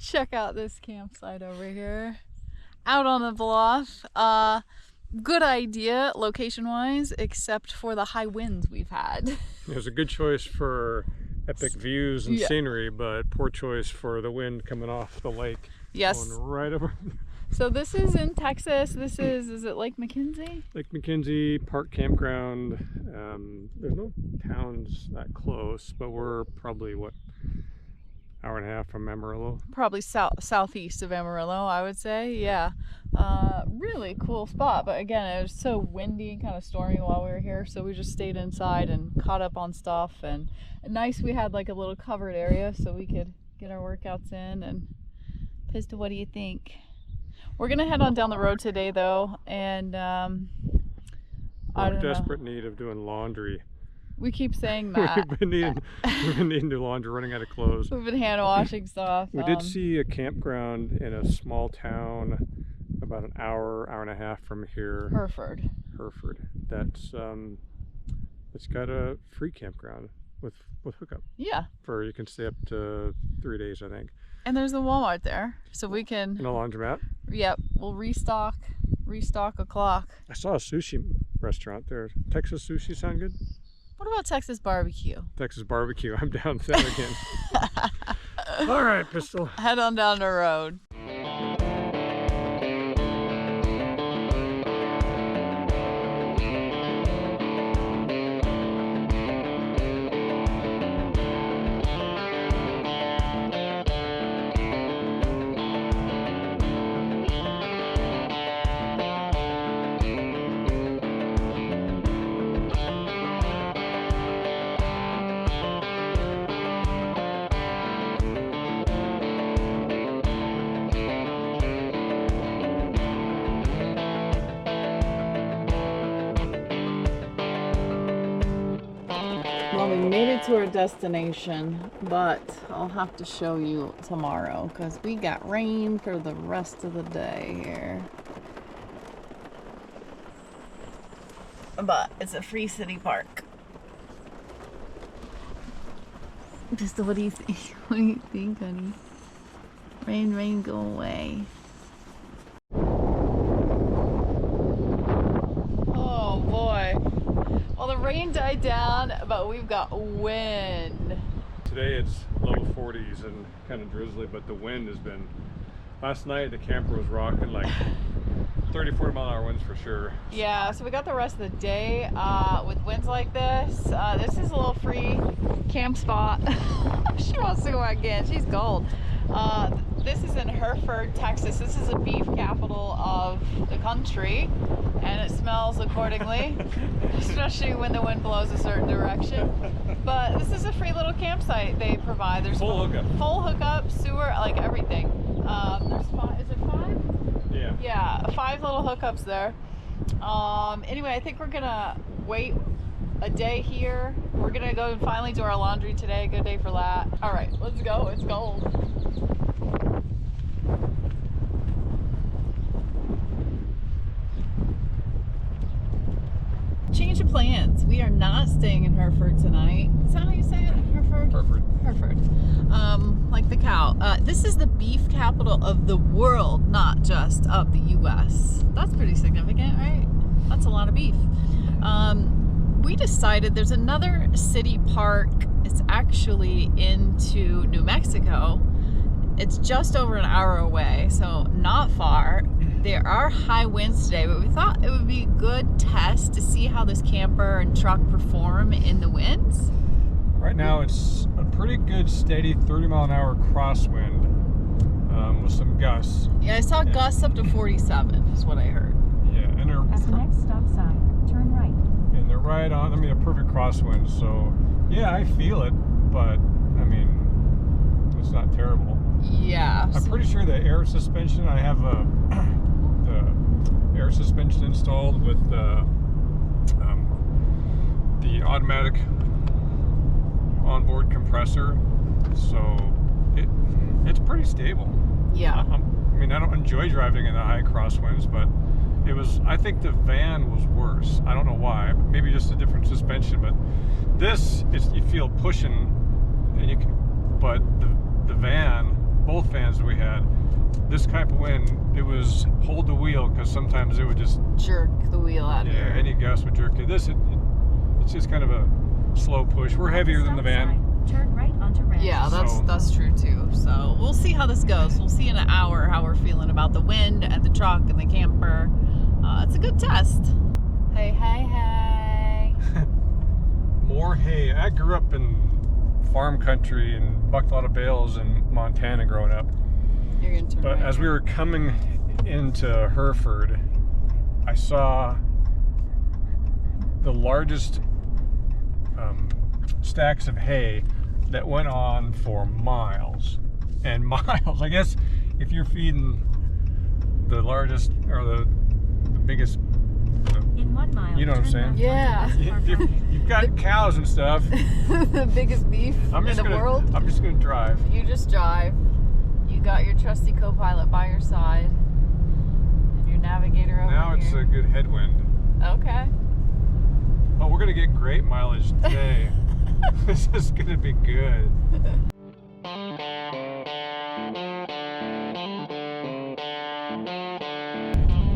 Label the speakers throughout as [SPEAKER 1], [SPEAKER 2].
[SPEAKER 1] Check out this campsite over here. Out on the bluff. Good idea location-wise, except for the high winds we've had.
[SPEAKER 2] It was a good choice for epic views and scenery, but poor choice for the wind coming off the lake.
[SPEAKER 1] Yes.
[SPEAKER 2] Going right over.
[SPEAKER 1] So this is in Texas. This is it Lake McKenzie?
[SPEAKER 2] Lake McKenzie, Park Campground. There's no towns that close, but we're probably, what, hour and a half from Amarillo? Probably
[SPEAKER 1] southeast of Amarillo, I would say, yeah. Really cool spot, but again, it was so windy and kind of stormy while we were here, so we just stayed inside and caught up on stuff. And nice, we had like a little covered area so we could get our workouts in. And Pistol, what do you think? We're gonna head on down the road today though, and
[SPEAKER 2] we're in desperate need of doing laundry.
[SPEAKER 1] We keep saying that.
[SPEAKER 2] we've been needing to do laundry, running out of clothes.
[SPEAKER 1] We've been hand washing stuff.
[SPEAKER 2] We did see a campground in a small town about an hour and a half from here.
[SPEAKER 1] Hereford.
[SPEAKER 2] That's it's got a free campground with hookup.
[SPEAKER 1] Yeah.
[SPEAKER 2] You can stay up to 3 days, I think.
[SPEAKER 1] And there's a Walmart there, so we can.
[SPEAKER 2] And a laundromat.
[SPEAKER 1] Yep. We'll restock a clock.
[SPEAKER 2] I saw a sushi restaurant there. Texas sushi sound good?
[SPEAKER 1] What about Texas barbecue?
[SPEAKER 2] Texas barbecue. I'm down with that again. All right, Pistol.
[SPEAKER 1] Head on down the road. Well, we made it to our destination, but I'll have to show you tomorrow because we got rain for the rest of the day here. But it's a free city park. Pistol, what do you think? What do you think, honey? Rain, go away. Oh boy. Well, the rain died down, but we've got wind.
[SPEAKER 2] Today it's low 40s and kind of drizzly, but the wind has been. Last night the camper was rocking like 30-40 mile an hour winds for sure.
[SPEAKER 1] Yeah, so we got the rest of the day with winds like this. This is a little free camp spot. She wants to go again. She's cold. This is in Hereford, Texas. This is a beef capital of the country, and it smells accordingly, especially when the wind blows a certain direction. But this is a free little campsite they provide. There's full hookup, sewer, like everything. There's 5, is it 5?
[SPEAKER 2] Yeah.
[SPEAKER 1] Yeah, 5 little hookups there. Anyway, I think we're gonna wait a day here. We're gonna go and finally do our laundry today. Good day for that. All right, let's go. It's cold. Change of plans. We are not staying in Hereford tonight. Is that how you say it? Hereford? Hereford. Like the cow. This is the beef capital of the world, not just of the U.S. That's pretty significant, right? That's a lot of beef. We decided there's another city park. It's actually into New Mexico. It's just over an hour away, so not far. There are high winds today, but we thought it would be a good test to see how this camper and truck perform in the winds.
[SPEAKER 2] Right now it's a pretty good steady 30 mile an hour crosswind with some gusts.
[SPEAKER 1] Yeah, I saw gusts up to 47 is what I heard.
[SPEAKER 2] Yeah, and they're
[SPEAKER 3] at the next stop sign, turn right.
[SPEAKER 2] And they're right on, I mean, a perfect crosswind, so yeah, I feel it, but I mean, it's not terrible.
[SPEAKER 1] Yeah.
[SPEAKER 2] I'm pretty sure the air suspension, I have the air suspension installed with the automatic onboard compressor, so it's pretty stable.
[SPEAKER 1] Yeah.
[SPEAKER 2] I mean, I don't enjoy driving in the high crosswinds, but I think the van was worse. I don't know why. Maybe just a different suspension, but this is, you feel pushing, and but the van both vans that we had, this type of wind, it was hold the wheel, because sometimes it would just
[SPEAKER 1] jerk the wheel out of here.
[SPEAKER 2] any gust would jerk it. This, it's just kind of a slow push. We're heavier than the van.
[SPEAKER 3] Turn right onto Ranch.
[SPEAKER 1] Yeah, that's true too. So we'll see how this goes. We'll see in an hour how we're feeling about the wind and the truck and the camper. It's a good test. Hey, hey, hey.
[SPEAKER 2] More hay. I grew up in farm country and bucked a lot of bales in Montana growing up.
[SPEAKER 1] You're gonna turn
[SPEAKER 2] But
[SPEAKER 1] right
[SPEAKER 2] as we
[SPEAKER 1] here.
[SPEAKER 2] were coming into Hereford, I saw the largest stacks of hay that went on for miles and miles. I guess if you're feeding the largest or the biggest,
[SPEAKER 3] In 1 mile,
[SPEAKER 2] you know what I'm
[SPEAKER 3] turn
[SPEAKER 2] saying?
[SPEAKER 3] left
[SPEAKER 1] Yeah.
[SPEAKER 3] onto West Park Avenue.
[SPEAKER 2] You've got cows and stuff.
[SPEAKER 1] The biggest beef in the world.
[SPEAKER 2] I'm just gonna drive.
[SPEAKER 1] You just drive. You got your trusty co-pilot by your side. And your navigator over
[SPEAKER 2] Now it's
[SPEAKER 1] here.
[SPEAKER 2] a good headwind.
[SPEAKER 1] Okay.
[SPEAKER 2] Oh, we're gonna get great mileage today. This is gonna be good.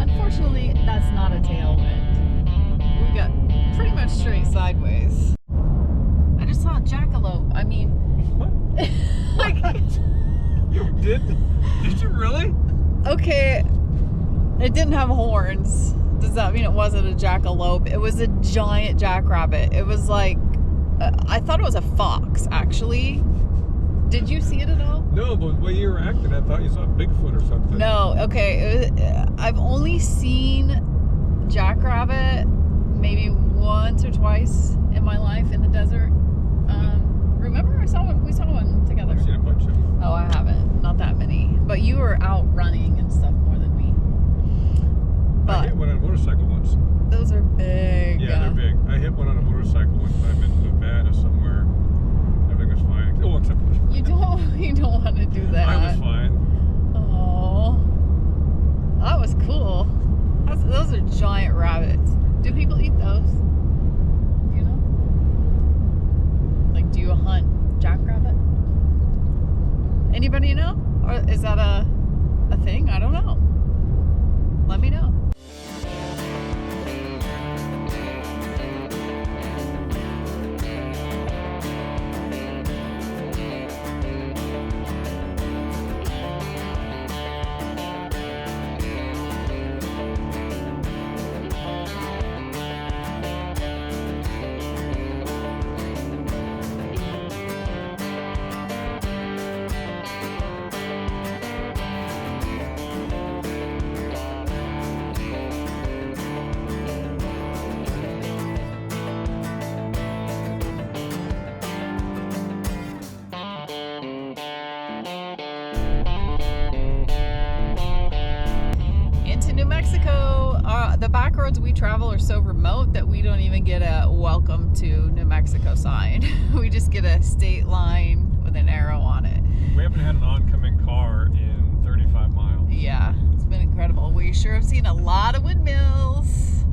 [SPEAKER 1] Unfortunately, that's not a tailwind. We got pretty much straight sideways. I just saw a jackalope. I mean,
[SPEAKER 2] What?
[SPEAKER 1] like,
[SPEAKER 2] You did? Did you really?
[SPEAKER 1] okay, it didn't have horns. Does that mean it wasn't a jackalope? It was a giant jackrabbit. It was like, I thought it was a fox, actually. Did you see it at all?
[SPEAKER 2] No, but when you were acting, I thought you saw Bigfoot or something.
[SPEAKER 1] No, okay. I've only seen jackrabbit maybe once or twice in my life in the desert. Remember, we saw one together.
[SPEAKER 2] I've seen a bunch of them.
[SPEAKER 1] Oh, I haven't. Not that many. But you were out running and stuff more than me.
[SPEAKER 2] I
[SPEAKER 1] But
[SPEAKER 2] hit one on a motorcycle once.
[SPEAKER 1] those are big.
[SPEAKER 2] Yeah, they're big. I hit one on a motorcycle one time in Nevada somewhere. Everything was fine. Oh, except
[SPEAKER 1] You don't want to do that.
[SPEAKER 2] I was fine.
[SPEAKER 1] Oh, that was cool. Those are giant rabbits. Do people eat those? You know? Like, do you hunt jackrabbit? Anybody know? Or is that a thing? I don't know. Let me know. New Mexico. The back roads we travel are so remote that we don't even get a welcome to New Mexico sign. We just get a state line with an arrow on it.
[SPEAKER 2] We haven't had an oncoming car in 35 miles.
[SPEAKER 1] Yeah, it's been incredible. We sure have seen a lot of windmills.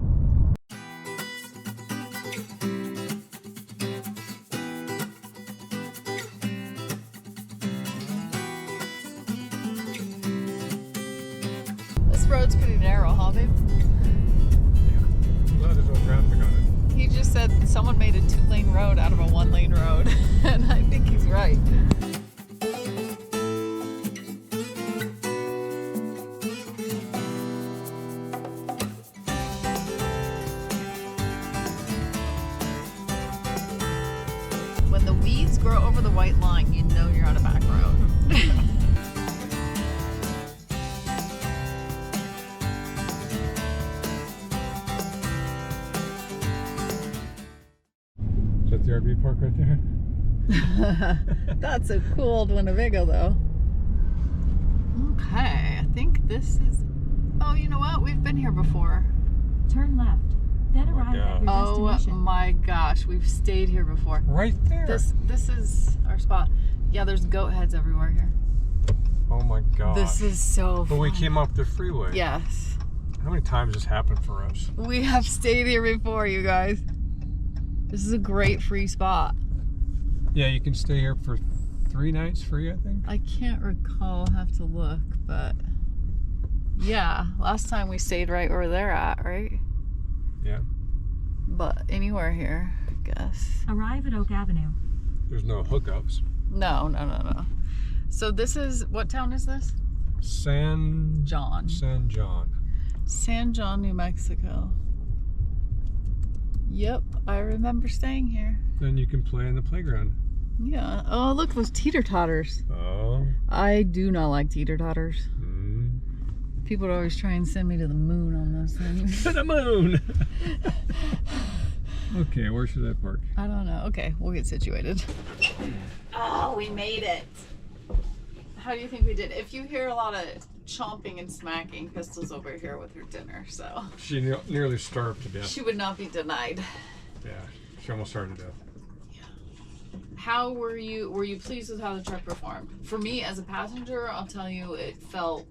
[SPEAKER 1] This road's pretty narrow, huh, babe?
[SPEAKER 2] Yeah. Glad there's no traffic on
[SPEAKER 1] He just said someone made a 2-lane road out of a 1-lane road, and I think he's right. When the weeds grow over the white line, you know you're on a back road.
[SPEAKER 2] it. Is that the RV park right there?
[SPEAKER 1] That's a cool old Winnebago, though. Okay, I think this is... Oh, you know what? We've been here before.
[SPEAKER 3] Turn left. Then
[SPEAKER 2] Oh my
[SPEAKER 3] arrive at your
[SPEAKER 1] Oh
[SPEAKER 3] destination.
[SPEAKER 1] my gosh, we've stayed here before.
[SPEAKER 2] Right there.
[SPEAKER 1] This is our spot. Yeah, there's goat heads everywhere here.
[SPEAKER 2] Oh my god.
[SPEAKER 1] This is so fun.
[SPEAKER 2] But we came off the freeway.
[SPEAKER 1] Yes.
[SPEAKER 2] How many times has this happened for us?
[SPEAKER 1] We have stayed here before, you guys. This is a great free spot.
[SPEAKER 2] Yeah, you can stay here for 3 nights free, I think.
[SPEAKER 1] I can't recall, have to look, but yeah, last time we stayed right where they're at, right?
[SPEAKER 2] Yeah.
[SPEAKER 1] But anywhere here, I guess.
[SPEAKER 3] Arrive at Oak Avenue.
[SPEAKER 2] There's no hookups.
[SPEAKER 1] No. So this is, what town is this?
[SPEAKER 2] San
[SPEAKER 1] John, New Mexico. Yep, I remember staying here.
[SPEAKER 2] Then you can play in the playground.
[SPEAKER 1] Yeah. Oh, look, those teeter-totters.
[SPEAKER 2] Oh.
[SPEAKER 1] I do not like teeter-totters.
[SPEAKER 2] Mm.
[SPEAKER 1] People would always try and send me to the moon on those things.
[SPEAKER 2] To the moon! Okay, where should I park?
[SPEAKER 1] I don't know. Okay, we'll get situated. Oh, we made it. How do you think we did? If you hear a lot of chomping and smacking, Pistol's over here with her dinner, so.
[SPEAKER 2] She nearly starved to death.
[SPEAKER 1] She would not be denied.
[SPEAKER 2] Yeah, she almost starved to death.
[SPEAKER 1] How were you pleased with how the truck performed? For me, as a passenger, I'll tell you, it felt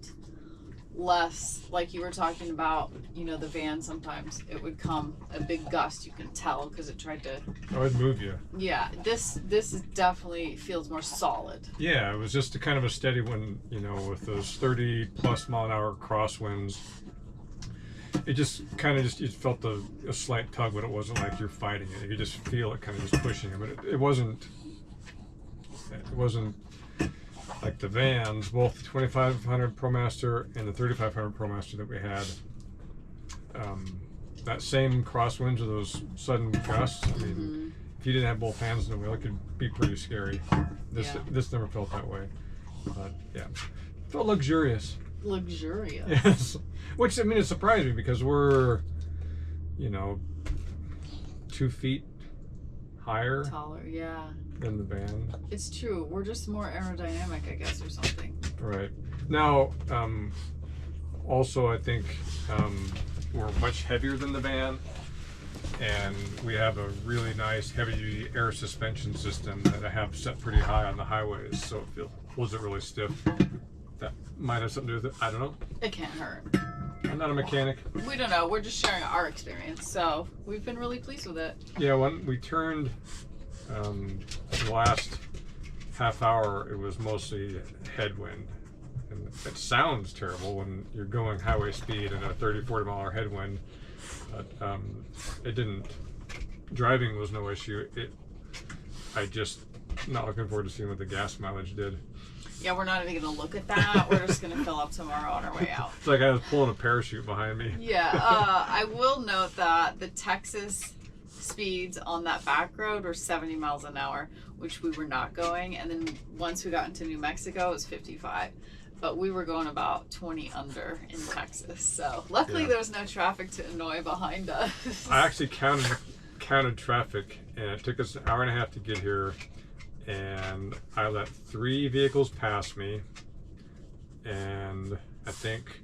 [SPEAKER 1] less like you were talking about, you know, the van sometimes. It would come a big gust, you can tell, because it tried to...
[SPEAKER 2] Oh, it'd move you.
[SPEAKER 1] Yeah, this is definitely feels more solid.
[SPEAKER 2] Yeah, it was just a kind of a steady one, you know, with those 30+ mile an hour crosswinds. It just kind of you felt a slight tug, but it wasn't like you're fighting it. You could just feel it kind of just pushing it, but it wasn't like the vans, both the 2500 ProMaster and the 3500 ProMaster that we had. That same crosswinds or those sudden gusts, I mean, if you didn't have both hands on the wheel, it could be pretty scary. This never felt that way, but yeah, it felt luxurious.
[SPEAKER 1] Luxurious.
[SPEAKER 2] Yes, which I mean, it surprised me because we're, you know, 2 feet higher.
[SPEAKER 1] Taller, yeah.
[SPEAKER 2] Than the van.
[SPEAKER 1] It's true. We're just more aerodynamic, I guess, or something.
[SPEAKER 2] Right. Now, also I think we're much heavier than the van, and we have a really nice heavy-duty air suspension system that I have set pretty high on the highways, so it holds it really stiff. That might have something to do with it. I don't know.
[SPEAKER 1] It can't hurt.
[SPEAKER 2] I'm not a mechanic.
[SPEAKER 1] We don't know. We're just sharing our experience, so we've been really pleased with it.
[SPEAKER 2] Yeah, when we turned the last half hour, it was mostly headwind. And it sounds terrible when you're going highway speed and a 30-40 mile an hour headwind, but it didn't. Driving was no issue. I just not looking forward to seeing what the gas mileage did.
[SPEAKER 1] Yeah, we're not even gonna look at that. We're just gonna fill up tomorrow on our way out.
[SPEAKER 2] It's like I was pulling a parachute behind me.
[SPEAKER 1] Yeah, I will note that the Texas speeds on that back road were 70 miles an hour, which we were not going. And then once we got into New Mexico, it was 55. But we were going about 20 under in Texas. So luckily there was no traffic to annoy behind us.
[SPEAKER 2] I actually counted traffic, and it took us an hour and a half to get here. And I let 3 vehicles pass me, and I think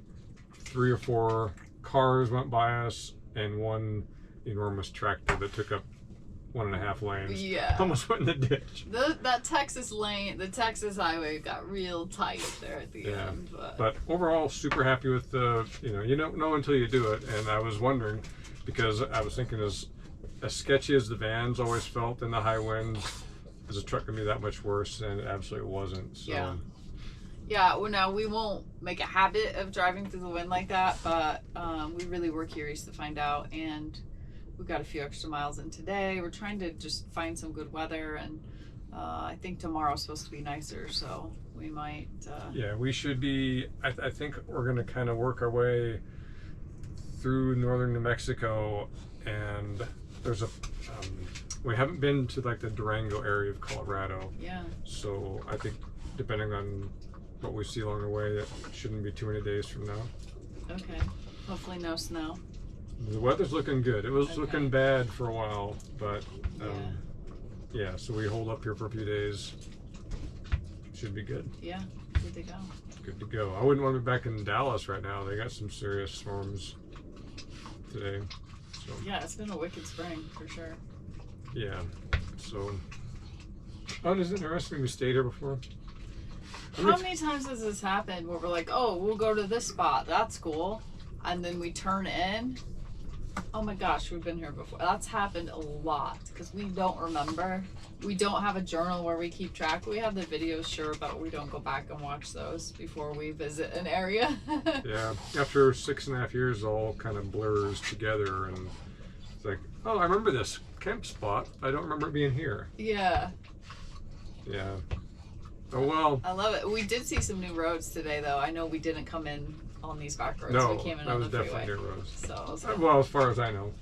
[SPEAKER 2] 3 or 4 cars went by us, and 1 enormous tractor that took up 1.5 lanes. Yeah. Almost went in the ditch.
[SPEAKER 1] That Texas lane, the Texas highway got real tight there at the end.
[SPEAKER 2] But overall, super happy with the, you don't know until you do it. And I was wondering, because I was thinking as sketchy as the vans always felt in the high winds, is the truck gonna be that much worse? And it absolutely wasn't. So.
[SPEAKER 1] Yeah, well, now we won't make a habit of driving through the wind like that, but we really were curious to find out, and we got a few extra miles in today. We're trying to just find some good weather, and I think tomorrow's supposed to be nicer, so we might...
[SPEAKER 2] Yeah, we should be... I think we're going to kind of work our way through northern New Mexico, and there's a... we haven't been to like the Durango area of Colorado.
[SPEAKER 1] Yeah.
[SPEAKER 2] So I think depending on what we see along the way, it shouldn't be too many days from now.
[SPEAKER 1] Okay. Hopefully no snow.
[SPEAKER 2] The weather's looking good. It was looking bad for a while, but yeah, so we hold up here for a few days. Should be good.
[SPEAKER 1] Yeah, good to go.
[SPEAKER 2] Good to go. I wouldn't want to be back in Dallas right now. They got some serious storms today. So.
[SPEAKER 1] Yeah, it's been a wicked spring for sure.
[SPEAKER 2] Yeah, so. Oh, isn't it interesting we stayed here before?
[SPEAKER 1] How many times has this happened where we're like, oh, we'll go to this spot, that's cool, and then we turn in Oh my gosh, we've been here before. That's happened a lot because we don't remember. We don't have a journal where we keep track. We have the videos, sure, but we don't go back and watch those before we visit an area.
[SPEAKER 2] Yeah, after 6.5 years, it all kind of blurs together, and it's like, oh, I remember this camp spot. I don't remember it being here.
[SPEAKER 1] Yeah.
[SPEAKER 2] Yeah. Oh well.
[SPEAKER 1] I love it. We did see some new roads today, though. I know we didn't come in on these back roads.
[SPEAKER 2] No,
[SPEAKER 1] we came in
[SPEAKER 2] that
[SPEAKER 1] on
[SPEAKER 2] was
[SPEAKER 1] the
[SPEAKER 2] definitely
[SPEAKER 1] freeway.
[SPEAKER 2] new roads.
[SPEAKER 1] So I was like,
[SPEAKER 2] Well, as far as I know.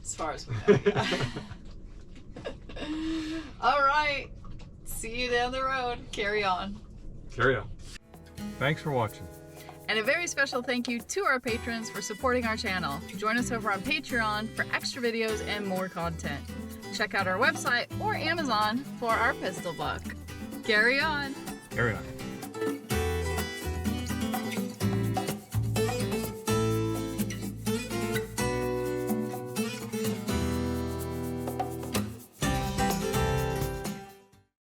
[SPEAKER 1] as far as we know. All right. See you down the road. Carry on.
[SPEAKER 2] Carry on. Thanks for watching.
[SPEAKER 1] And a very special thank you to our patrons for supporting our channel. Join us over on Patreon for extra videos and more content. Check out our website or Amazon for our pistol book. Carry on.
[SPEAKER 2] Carry on.